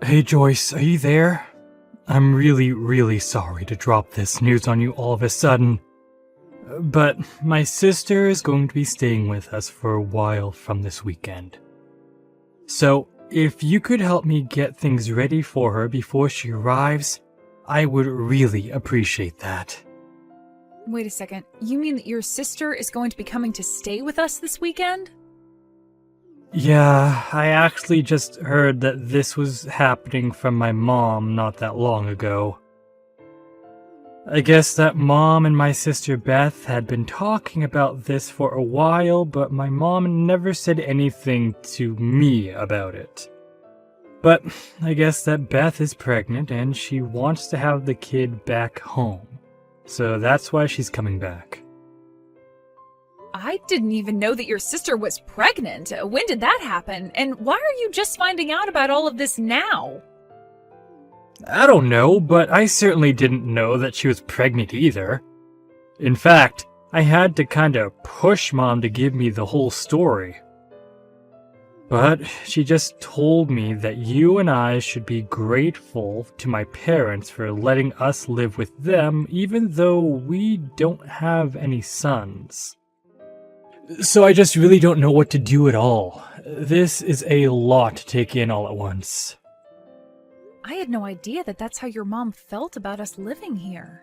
Hey Joyce, are you there? I'm really sorry to drop this news on you all of a sudden, but my sister is going to be staying with us for a while from this weekend. So, if you could help me get things ready for her before she arrives, I would really appreciate that. Wait a second, you mean that your sister is going to be coming to stay with us this weekend? Yeah, I actually just heard that this was happening from my mom not that long ago. I guess that Mom and my sister Beth had been talking about this for a while, but my mom never said anything to me about it. But I guess that Beth is pregnant and she wants to have the kid back home. So that's why she's coming back. I didn't even know that your sister was pregnant. When did that happen? And why are you just finding out about all of this now? I don't know, but I certainly didn't know that she was pregnant either. In fact, I had to kinda push Mom to give me the whole story. But she just told me that you and I should be grateful to my parents for letting us live with them even though we don't have any sons. So I just really don't know what to do at all. This is a lot to take in all at once. I had no idea that that's how your mom felt about us living here.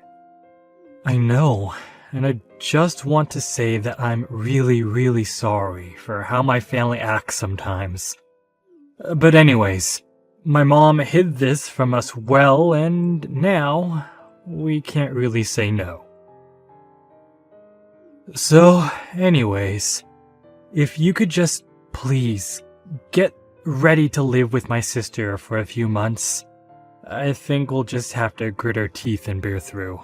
I know, and I just want to say that I'm really sorry for how my family acts sometimes. But anyways, my mom hid this from us well, and now we can't really say no. So, anyways, if you could just please get ready to live with my sister for a few months, I think we'll just have to grit our teeth and bear through.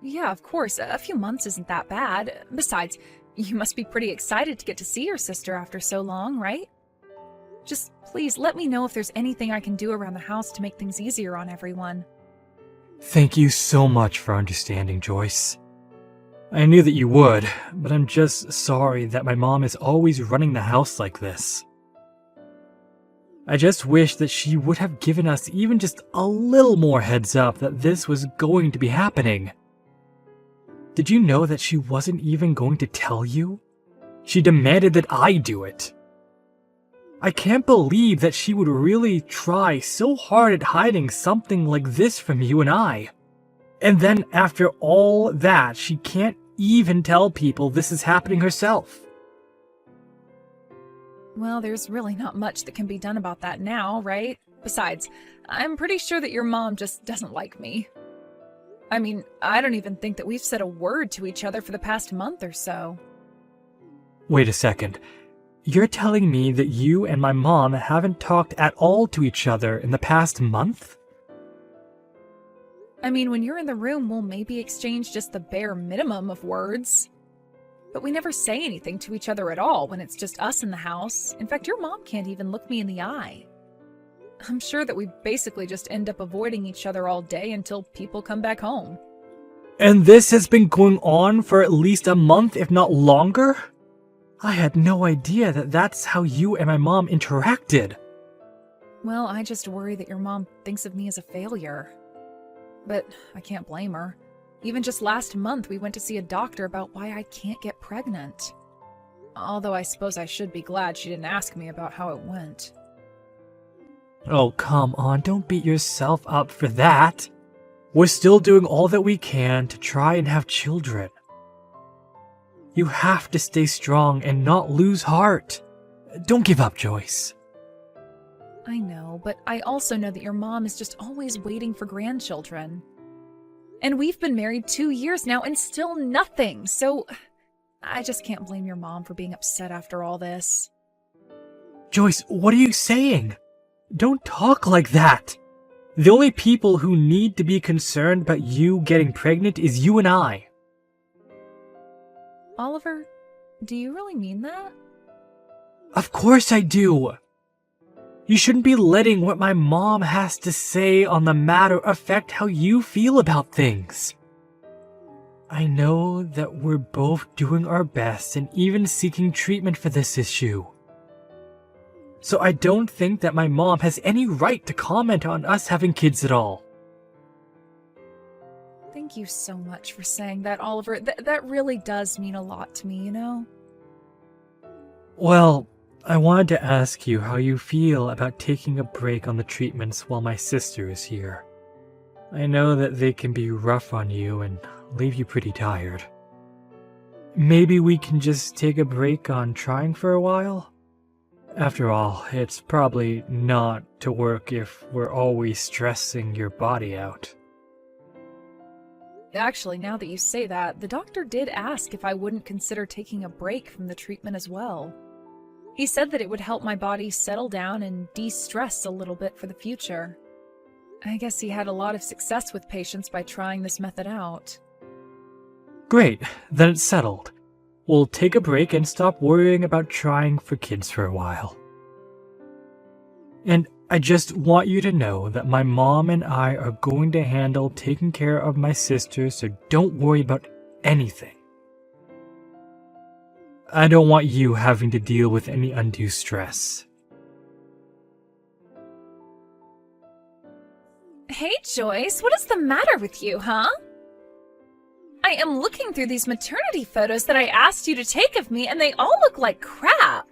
Yeah, of course, a few months isn't that bad. Besides, you must be pretty excited to get to see your sister after so long, right? Just please let me know if there's anything I can do around the house to make things easier on everyone. Thank you so much for understanding, Joyce. I knew that you would, but I'm just sorry that my mom is always running the house like this. I just wish that she would have given us even just a little more heads up that this was going to be happening. Did you know that she wasn't even going to tell you? She demanded that I do it. I can't believe that she would really try so hard at hiding something like this from you and I. And then after all that, she can't even tell people this is happening herself. Well, there's really not much that can be done about that now, right? Besides, I'm pretty sure that your mom just doesn't like me. I mean, I don't even think that we've said a word to each other for the past month or so. Wait a second. You're telling me that you and my mom haven't talked at all to each other in the past month? I mean, when you're in the room, we'll maybe exchange just the bare minimum of words. But we never say anything to each other at all when it's just us in the house. In fact, your mom can't even look me in the eye. I'm sure that we basically just end up avoiding each other all day until people come back home. And this has been going on for at least a month, if not longer? I had no idea that that's how you and my mom interacted. Well, I just worry that your mom thinks of me as a failure. But I can't blame her. Even just last month, we went to see a doctor about why I can't get pregnant. Although I suppose I should be glad she didn't ask me about how it went. Oh, come on, don't beat yourself up for that. We're still doing all that we can to try and have children. You have to stay strong and not lose heart. Don't give up, Joyce. I know, but I also know that your mom is just always waiting for grandchildren. And we've been married 2 years now and still nothing, so I just can't blame your mom for being upset after all this. Joyce, what are you saying? Don't talk like that. The only people who need to be concerned about you getting pregnant is you and I. Oliver, do you really mean that? Of course I do. You shouldn't be letting what my mom has to say on the matter affect how you feel about things. I know that we're both doing our best and even seeking treatment for this issue. So I don't think that my mom has any right to comment on us having kids at all. Thank you so much for saying that, Oliver. That really does mean a lot to me, you know? Well, I wanted to ask you how you feel about taking a break on the treatments while my sister is here. I know that they can be rough on you and leave you pretty tired. Maybe we can just take a break on trying for a while? After all, it's probably not to work if we're always stressing your body out. Actually, now that you say that, the doctor did ask if I wouldn't consider taking a break from the treatment as well. He said that it would help my body settle down and de-stress a little bit for the future. I guess he had a lot of success with patients by trying this method out. Great, then it's settled. We'll take a break and stop worrying about trying for kids for a while. And I just want you to know that my mom and I are going to handle taking care of my sister, so don't worry about anything. I don't want you having to deal with any undue stress. Hey, Joyce, what is the matter with you, huh? I am looking through these maternity photos that I asked you to take of me, and they all look like crap.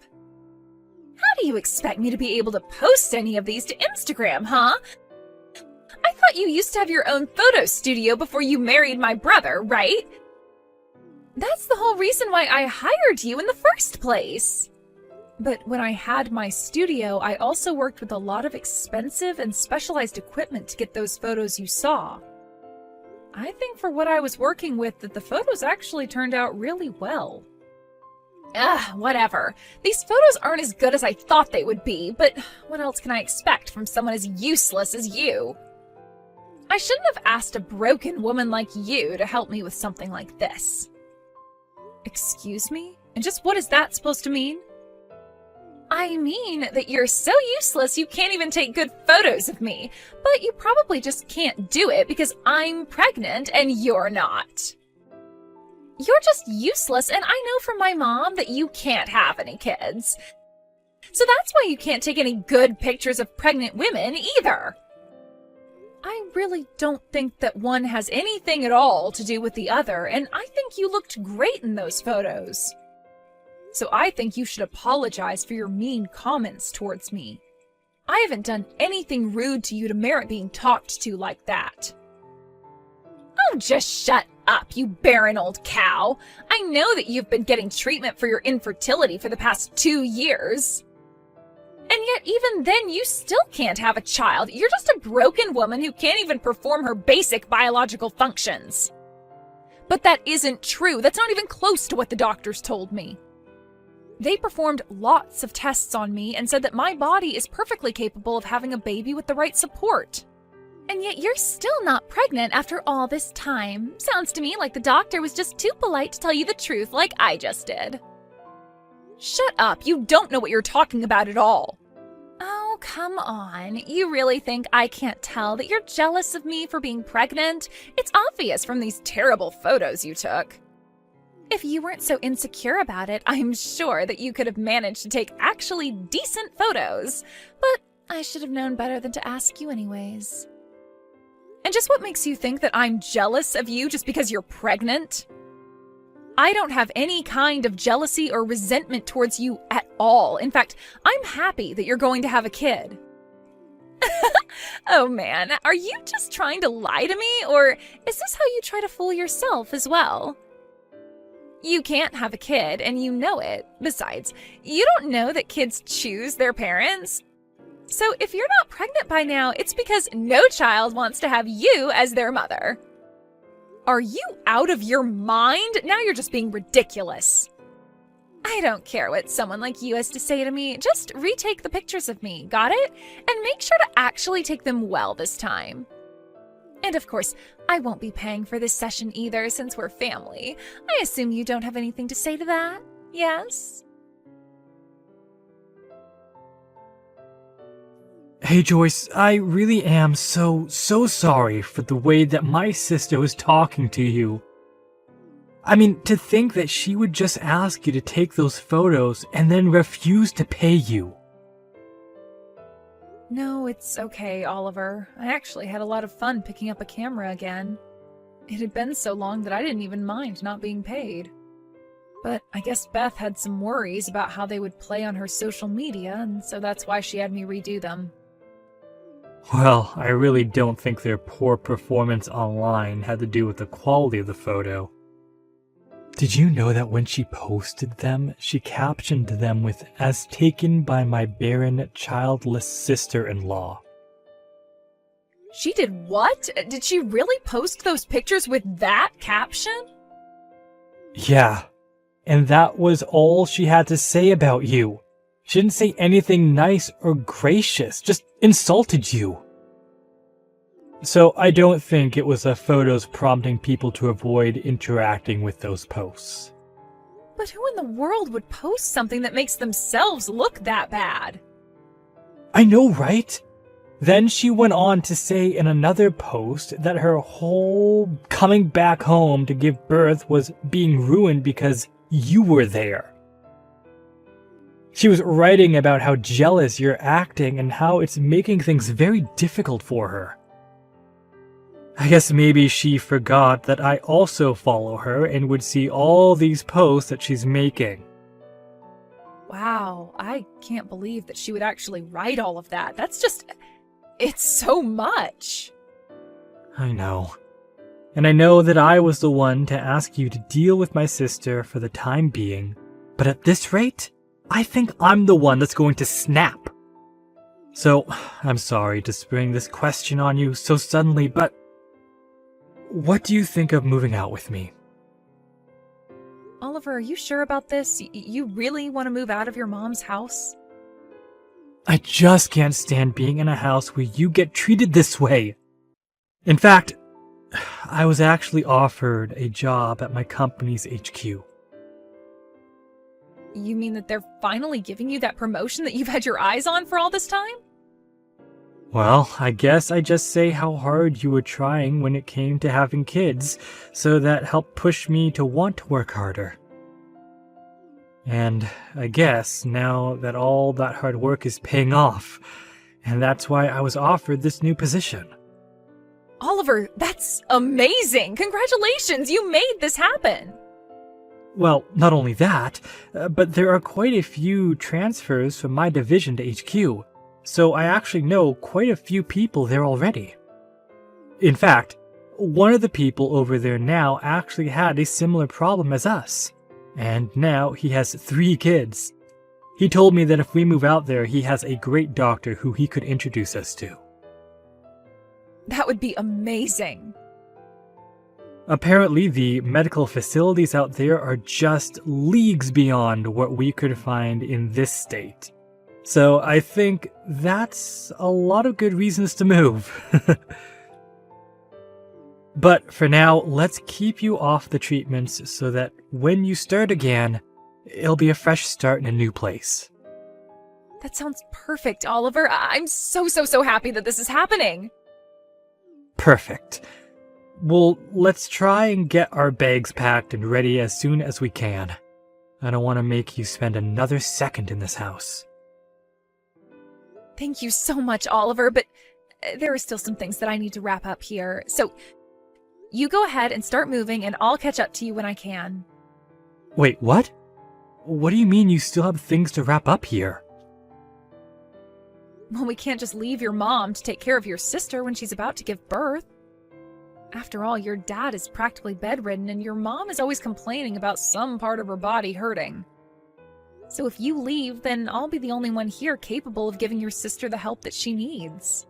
How do you expect me to be able to post any of these to Instagram, huh? I thought you used to have your own photo studio before you married my brother, right? That's the whole reason why I hired you in the first place. But when I had my studio, I also worked with a lot of expensive and specialized equipment to get those photos you saw. I think for what I was working with that the photos actually turned out really well. Whatever. These photos aren't as good as I thought they would be, but what else can I expect from someone as useless as you? I shouldn't have asked a broken woman like you to help me with something like this. Excuse me? And just what is that supposed to mean? I mean that you're so useless you can't even take good photos of me, but you probably just can't do it because I'm pregnant and you're not. You're just useless, and I know from my mom that you can't have any kids. So that's why you can't take any good pictures of pregnant women either. I really don't think that one has anything at all to do with the other, and I think you looked great in those photos. So I think you should apologize for your mean comments towards me. I haven't done anything rude to you to merit being talked to like that. Oh, just shut up, you barren old cow. I know that you've been getting treatment for your infertility for the past 2 years. And yet even then you still can't have a child. You're just a broken woman who can't even perform her basic biological functions. But that isn't true. That's not even close to what the doctors told me. They performed lots of tests on me and said that my body is perfectly capable of having a baby with the right support. And yet you're still not pregnant after all this time. Sounds to me like the doctor was just too polite to tell you the truth like I just did. Shut up, you don't know what you're talking about at all. Oh, come on. You really think I can't tell that you're jealous of me for being pregnant? It's obvious from these terrible photos you took. If you weren't so insecure about it, I'm sure that you could have managed to take actually decent photos. But I should have known better than to ask you anyways. And just what makes you think that I'm jealous of you just because you're pregnant? I don't have any kind of jealousy or resentment towards you at all. In fact, I'm happy that you're going to have a kid. Oh man, are you just trying to lie to me, or is this how you try to fool yourself as well? You can't have a kid, and you know it. Besides, you don't know that kids choose their parents. So if you're not pregnant by now, it's because no child wants to have you as their mother. Are you out of your mind? Now you're just being ridiculous. I don't care what someone like you has to say to me. Just retake the pictures of me, got it? And make sure to actually take them well this time. And of course, I won't be paying for this session either since we're family. I assume you don't have anything to say to that, yes? Hey Joyce, I really am so sorry for the way that my sister was talking to you. I mean, to think that she would just ask you to take those photos and then refuse to pay you. No, it's okay, Oliver. I actually had a lot of fun picking up a camera again. It had been so long that I didn't even mind not being paid. But I guess Beth had some worries about how they would play on her social media, and so that's why she had me redo them. Well, I really don't think their poor performance online had to do with the quality of the photo. Did you know that when she posted them, she captioned them with, "As taken by my barren, childless sister-in-law"? She did what? Did she really post those pictures with that caption? Yeah, and that was all she had to say about you. She didn't say anything nice or gracious, just insulted you. So I don't think it was the photos prompting people to avoid interacting with those posts. But who in the world would post something that makes themselves look that bad? I know, right? Then she went on to say in another post that her whole coming back home to give birth was being ruined because you were there. She was writing about how jealous you're acting and how it's making things very difficult for her. I guess maybe she forgot that I also follow her and would see all these posts that she's making. Wow, I can't believe that she would actually write all of that. It's so much. I know. And I know that I was the one to ask you to deal with my sister for the time being, but at this rate, I think I'm the one that's going to snap. So, I'm sorry to spring this question on you so suddenly, but what do you think of moving out with me? Oliver, are you sure about this? You really want to move out of your mom's house? I just can't stand being in a house where you get treated this way. In fact, I was actually offered a job at my company's HQ. You mean that they're finally giving you that promotion that you've had your eyes on for all this time? Well, I guess I just say how hard you were trying when it came to having kids, so that helped push me to want to work harder. And I guess now that all that hard work is paying off, and that's why I was offered this new position. Oliver, that's amazing! Congratulations, you made this happen! Well, not only that, but there are quite a few transfers from my division to HQ, so I actually know quite a few people there already. In fact, one of the people over there now actually had a similar problem as us, and now he has 3 kids. He told me that if we move out there, he has a great doctor who he could introduce us to. That would be amazing. Apparently, the medical facilities out there are just leagues beyond what we could find in this state. So I think that's a lot of good reasons to move. But for now, let's keep you off the treatments so that when you start again, it'll be a fresh start in a new place. That sounds perfect, Oliver. I'm so happy that this is happening. Perfect. Well, let's try and get our bags packed and ready as soon as we can. I don't want to make you spend another second in this house. Thank you so much, Oliver, but there are still some things that I need to wrap up here. So you go ahead and start moving, and I'll catch up to you when I can. Wait, what? What do you mean you still have things to wrap up here? Well, we can't just leave your mom to take care of your sister when she's about to give birth. After all, your dad is practically bedridden, and your mom is always complaining about some part of her body hurting. So if you leave, then I'll be the only one here capable of giving your sister the help that she needs.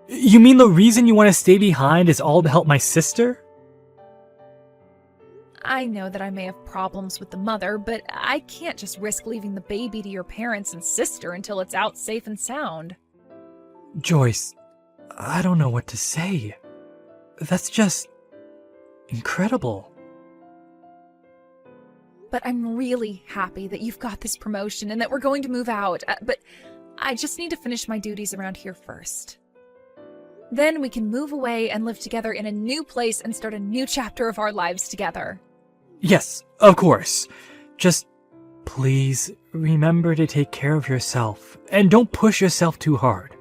You mean the reason you want to stay behind is all to help my sister? I know that I may have problems with the mother, but I can't just risk leaving the baby to your parents and sister until it's out safe and sound. Joyce, I don't know what to say. That's just incredible. But I'm really happy that you've got this promotion and that we're going to move out. But I just need to finish my duties around here first. Then we can move away and live together in a new place and start a new chapter of our lives together. Yes, of course. Just Please remember to take care of yourself and don't push yourself too hard.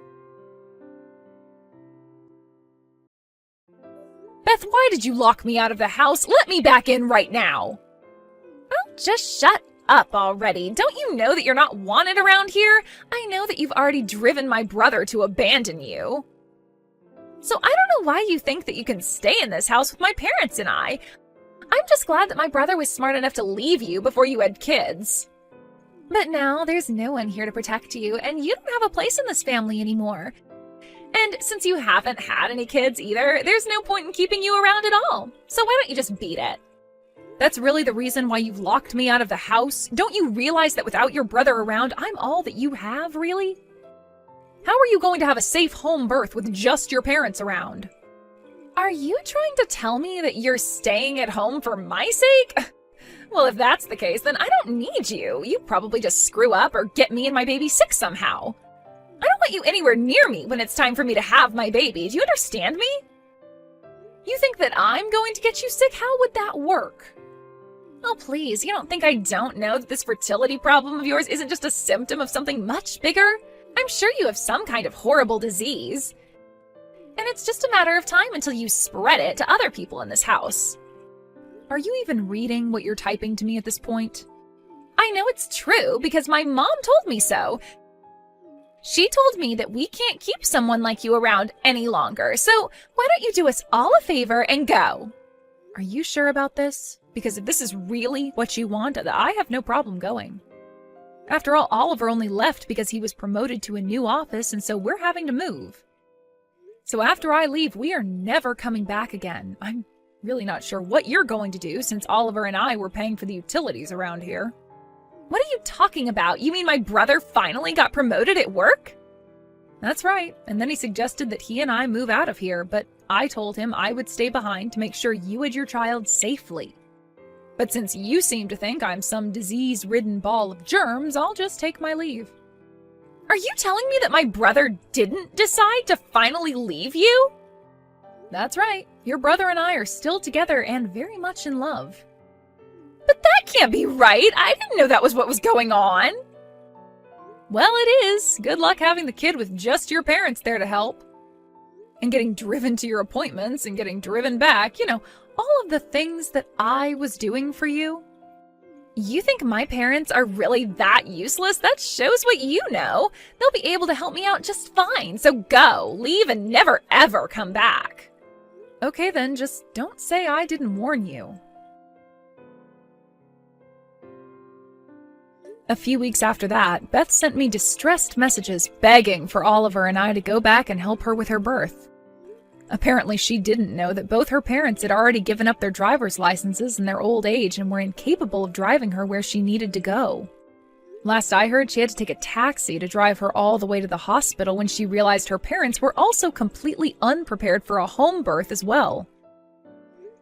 Beth, why did you lock me out of the house? Let me back in right now. Oh, just shut up already. Don't you know that you're not wanted around here? I know that you've already driven my brother to abandon you. So I don't know why you think that you can stay in this house with my parents and I. I'm just glad that my brother was smart enough to leave you before you had kids. But now there's no one here to protect you, and you don't have a place in this family anymore. And since you haven't had any kids either, there's no point in keeping you around at all. So why don't you just beat it? That's really the reason why you've locked me out of the house? Don't you realize that without your brother around, I'm all that you have, really? How are you going to have a safe home birth with just your parents around? Are you trying to tell me that you're staying at home for my sake? Well, if that's the case, then I don't need you. You probably just screw up or get me and my baby sick somehow. I don't want you anywhere near me when it's time for me to have my baby. Do you understand me? You think that I'm going to get you sick? How would that work? Oh, please, you don't think I don't know that this fertility problem of yours isn't just a symptom of something much bigger? I'm sure you have some kind of horrible disease. And it's just a matter of time until you spread it to other people in this house. Are you even reading what you're typing to me at this point? I know it's true because my mom told me so. She told me that we can't keep someone like you around any longer, so why don't you do us all a favor and go? Are you sure about this? Because if this is really what you want, I have no problem going. After all, Oliver only left because he was promoted to a new office, and so we're having to move. So after I leave, we are never coming back again. I'm really not sure what you're going to do since Oliver and I were paying for the utilities around here. What are you talking about? You mean my brother finally got promoted at work? That's right, and then he suggested that he and I move out of here, but I told him I would stay behind to make sure you had your child safely. But since you seem to think I'm some disease-ridden ball of germs, I'll just take my leave. Are you telling me that my brother didn't decide to finally leave you? That's right. Your brother and I are still together and very much in love. But that can't be right. I didn't know that was what was going on. Well, it is. Good luck having the kid with just your parents there to help. And getting driven to your appointments and getting driven back. You know, all of the things that I was doing for you. You think my parents are really that useless? That shows what you know. They'll be able to help me out just fine. So go, leave, and never ever come back. Okay then, just don't say I didn't warn you. A few weeks after that, Beth sent me distressed messages begging for Oliver and I to go back and help her with her birth. Apparently, she didn't know that both her parents had already given up their driver's licenses in their old age and were incapable of driving her where she needed to go. Last I heard, she had to take a taxi to drive her all the way to the hospital when she realized her parents were also completely unprepared for a home birth as well.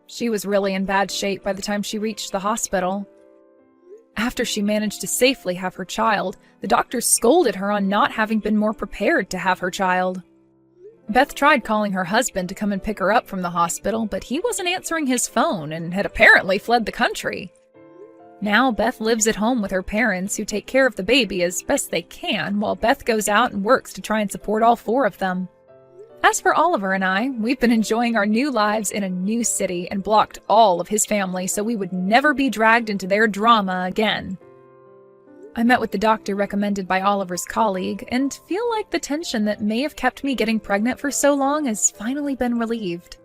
She was really in bad shape by the time she reached the hospital. After she managed to safely have her child, the doctors scolded her on not having been more prepared to have her child. Beth tried calling her husband to come and pick her up from the hospital, but he wasn't answering his phone and had apparently fled the country. Now Beth lives at home with her parents, who take care of the baby as best they can, while Beth goes out and works to try and support all four of them. As for Oliver and I, we've been enjoying our new lives in a new city and blocked all of his family so we would never be dragged into their drama again. I met with the doctor recommended by Oliver's colleague and feel like the tension that may have kept me getting pregnant for so long has finally been relieved.